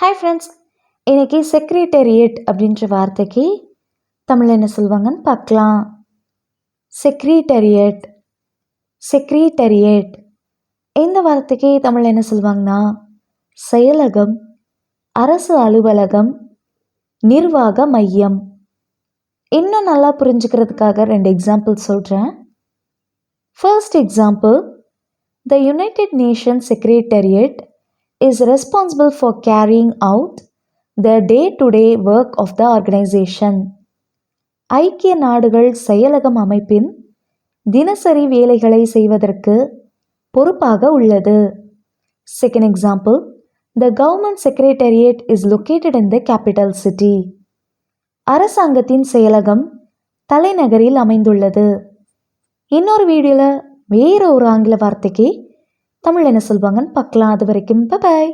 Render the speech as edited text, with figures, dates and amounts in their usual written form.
Hi friends, இன்றைக்கி secretariat அப்படின்ற வார்த்தைக்கு தமிழ் என்ன சொல்லுவாங்கன்னு பார்க்கலாம். செக்ரட்டேரியட் செக்ரட்டேரியட் இந்த வார்த்தைக்கு தமிழ் என்ன சொல்லுவாங்கன்னா செயலகம், அரசு அலுவலகம், நிர்வாக மையம். இன்னும் நல்லா புரிஞ்சுக்கிறதுக்காக 2 எக்ஸாம்பிள் சொல்கிறேன். First example, the United Nations secretariat is responsible for carrying out the day-to-day work of the organization. ஐக்கிய நாடுகள் செயலகம் அமைப்பின் தினசரி வேலைகளை செய்வதற்கு பொறுப்பாக உள்ளது. Second example, the government secretariat is located in the capital city. அரசாங்கத்தின் செயலகம் தலைநகரில் அமைந்துள்ளது. இன்னொரு வீடியோவில் வேற ஒரு ஆங்கில வார்த்தைக்கு தமிழ் என்ன சொல்வாங்கன்னு பார்க்கலாம். அது வரைக்கும் பை.